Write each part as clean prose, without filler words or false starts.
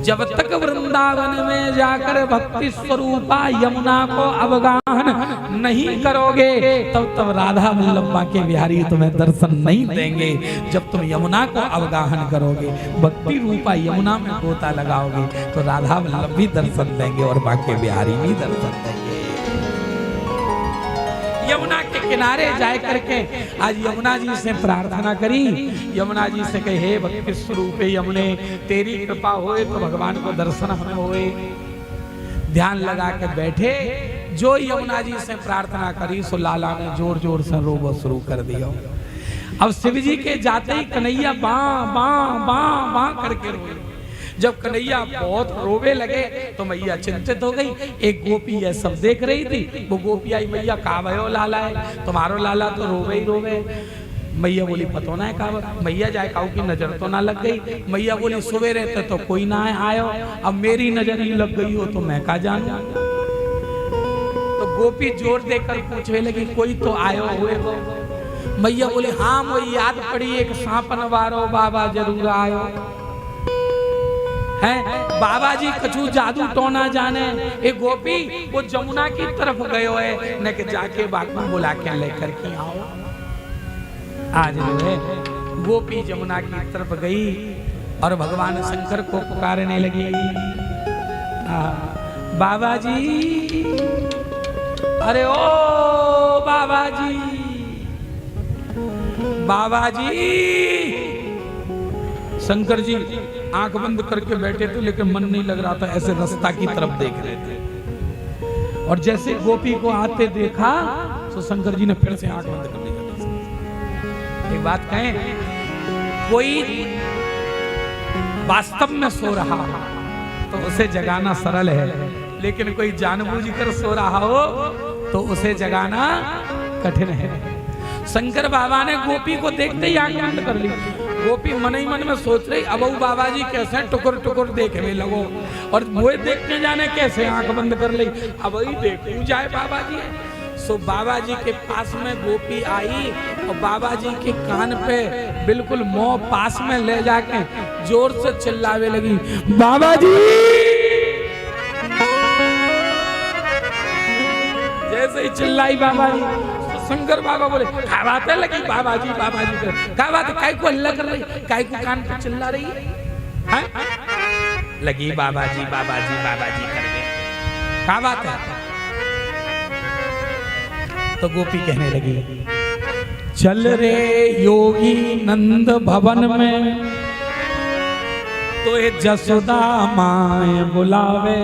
जब तक वृंदावन में जाकर भक्ति स्वरूपा यमुना को अवगाहन नहीं करोगे तब तक राधा वल्लभा के बिहारी तुम्हें दर्शन नहीं देंगे। जब तुम यमुना को अवगाहन करोगे, भक्ति रूपा यमुना में गोता लगाओगे तो राधा वल्लभ भी दर्शन देंगे और बाके बिहारी भी दर्शन देंगे। यमुना के किनारे जाए करके आज यमुना जी से प्रार्थना करी। यमुना जी से कहे, हे भक्ति स्वरूप यमुने, तेरी कृपा होए तो भगवान को दर्शन हमें होए। ध्यान लगा के बैठे, जो यमुना जी से प्रार्थना करी सो लाला ने जोर जोर से रोबो शुरू कर दिया। अब शिव जी के जाते ही कन्हैया बां बां बां बां करके रोए। जब कन्हैया बहुत रोवे लगे तो मैया चिंतित हो गई। एक गोपी ये सब देख रही थी, वो गोपी आई, मैया का भयो लाला है, तुम्हारो लाला तो रोवे ही रोवे। मैया बोली पतो ना है का, मैया जाए काऊ की नजर तो ना लग गई। मैया बोली सुबह रहते तो कोई ना आयो, अब मेरी नजर ही लग गई हो तो मैं का जानू। तो गोपी जोर देकर पूछने लगी, कोई तो आयो हुए हो। मैया बोली हाँ, मुझे याद पड़ी एक सांपन वारो बाबा जरूर आयो है। बाबा जी कछु जादू टोना जाने। एक गोपी वो जमुना की तरफ गयो है न कि जाके बाबा बुला के लेकर के आओ। आज जो है गोपी जमुना की तरफ गई और भगवान शंकर को पुकारने लगी, बाबा जी, अरे ओ बाबा जी, बाबा जी। शंकर जी आंख बंद करके बैठे थे लेकिन मन नहीं लग रहा था, ऐसे रास्ता की तरफ देख रहे थे। और जैसे गोपी को आते देखा तो शंकर जी ने फिर से आंख बंद करने का। एक बात कहें, कोई वास्तव में सो रहा हो तो उसे जगाना सरल है, लेकिन कोई जानबूझकर सो रहा हो तो उसे जगाना कठिन है। शंकर बाबा ने गोपी को देखते ही आंख बंद कर ली। गोपी मन ही मन में सोच रही, अब बाबा जी कैसे टुकुर टुकुर देखने लगो, और वो देखने जाने कैसे आंख बंद कर ली, अब ही देखूं जाए बाबा जी। सो बाबा जी के पास में गोपी आई और बाबा जी के कान पे बिल्कुल मुंह पास में ले जाके जोर से चिल्लावे लगी, बाबा जी। जैसे ही चिल्लाई बाबा जी, शंकर बाबा बोले, क्या बात है लगी बाबा जी, बाबा जी क्या बात है, काय को हल्ला कर रही, काय को कान पे चिल्ला रही है? लगी बाबा जी बाबा जी बाबा जी करके, क्या बात है? तो गोपी कहने लगी, चल रे योगी नंद भवन में तो जसोदा माए बुलावे,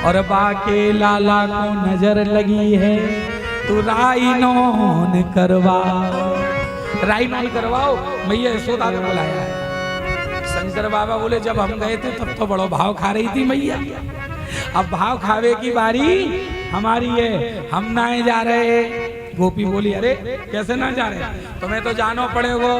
और बाके लाला को नजर लगी है तू राइनोन करवा, राइनोन करवाओ। मैया यशोदा ने बुलाया। शंकर बाबा बोले, जब हम गए थे तब तो बड़ो भाव खा रही थी मैया, अब भाव खावे की बारी हमारी है, हम ना जा रहे। गोपी बोली, अरे कैसे ना जा रहे, तुम्हें तो जानो पड़ेगा।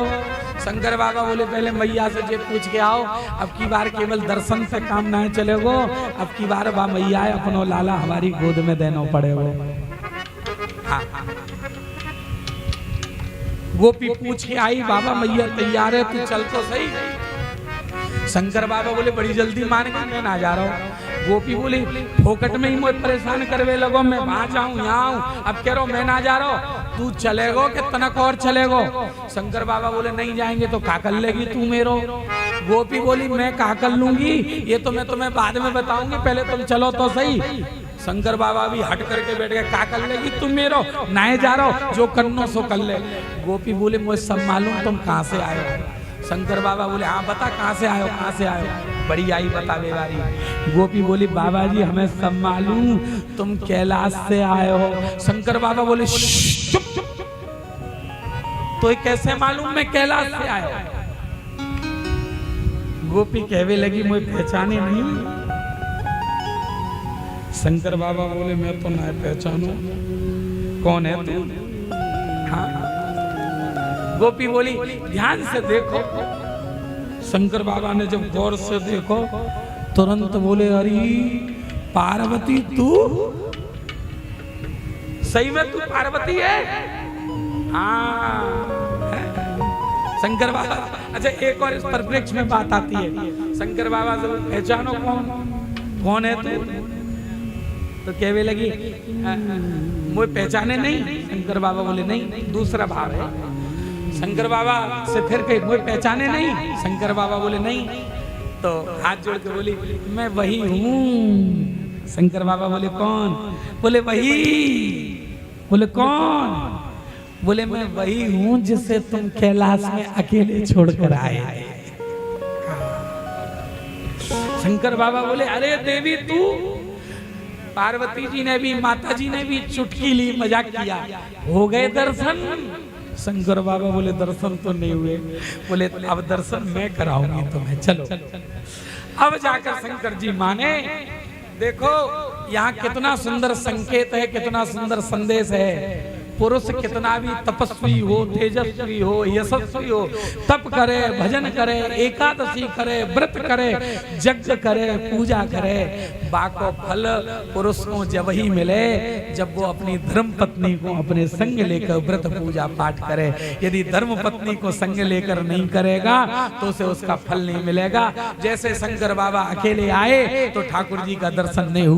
शंकर बाबा बोले, पहले मैया से जे पूछ के आओ, अब की बार केवल दर्शन से काम ना चलेगो, अब की बार बा मैया अपनो लाला हमारी गोद में देना पड़ेगा। हाँ। गोपी पूछ के आई, बाबा मैया तैयार है, तू चल तो सही। शंकर बाबा बोले, बड़ी जल्दी मान गई, मैं ना जा रहा हूँ। गोपी बोली, फोकट में ही मुझे परेशान करवे लगो, मैं वहां जाऊं यहाँ आऊं, अब कह रहा मैं ना जा रहा हूँ, तू चलेगो कि तनक और चलेगो? शंकर बाबा बोले, नहीं जाएंगे तो का कर लेगी तू मेरो? गोपी बोली, मैं का कर लूंगी ये तो मैं तुम्हें बाद में बताऊंगी, पहले तुम चलो तो सही। शंकर बाबा भी हट करके बैठ गए, का कर लेगी तुम मेरो? ना जा रहा हो, जो करनो सो कर ले। गोपी बोले, मुझे सब मालूम, तुम कहाँ से आए हो? शंकर बाबा बोले, हाँ बता कहाँ से आयो, कहाँ से आयो? बड़ी आई बता बेवारी। गोपी बोली, बाबा जी हमें सब मालूम, तुम कैलाश से आए हो। शंकर बाबा बोले, चुप चुप, तो कैसे मालूम मैं कैलाश से आया? गोपी कहवे लगी, मुझे पहचाने नहीं। शंकर बाबा बोले, मैं तो ना पहचानू, कौन है तू? हाँ। गोपी बोली, ध्यान से देखो। शंकर बाबा ने जब गौर से देखो, तुरंत बोले, अरे पार्वती तू? सही में तू पार्वती है? हाँ। शंकर बाबा, अच्छा एक और इस परिप्रेक्ष्य में बात आती है, शंकर बाबा से पहचानो कौन है तू, तो कहने लगी मुझे पहचाने नहीं। शंकर बाबा बोले नहीं, दूसरा भाव है। शंकर बाबा से फिर कही मुझे पहचाने नहीं। शंकर बाबा बोले नहीं, तो हाथ जोड़ के बोली मैं वही हूँ। शंकर बाबा बोले कौन? बोले वही। बोले कौन? बोले मैं वही हूँ जिसे तुम कैलाश में अकेले छोड़कर आए। शंकर बाबा बोले अरे देवी तू, पार्वती जी ने भी माता जी ने भी चुटकी ली, मजाक किया, हो गए दर्शन? शंकर बाबा बोले दर्शन तो नहीं हुए। बोले अब दर्शन मैं कराऊंगी तुम्हें, चलो। अब जाकर शंकर जी माने। देखो यहाँ कितना सुंदर संकेत है, कितना सुंदर संदेश है। पुरुष कितना भी तपस्वी हो, तेजस्वी हो, यशस्वी हो, तप करे, भजन करे, एकादशी करे, व्रत करे, यज्ञ करे, पूजा करे, बाको फल पुरुष को जब ही मिले जब वो अपनी धर्म पत्नी को अपने संग लेकर व्रत पूजा पाठ करे। यदि धर्म पत्नी को संग लेकर नहीं करेगा तो उसे उसका फल नहीं मिलेगा। जैसे शंकर बाबा अकेले आए तो ठाकुर जी का दर्शन नहीं हुआ।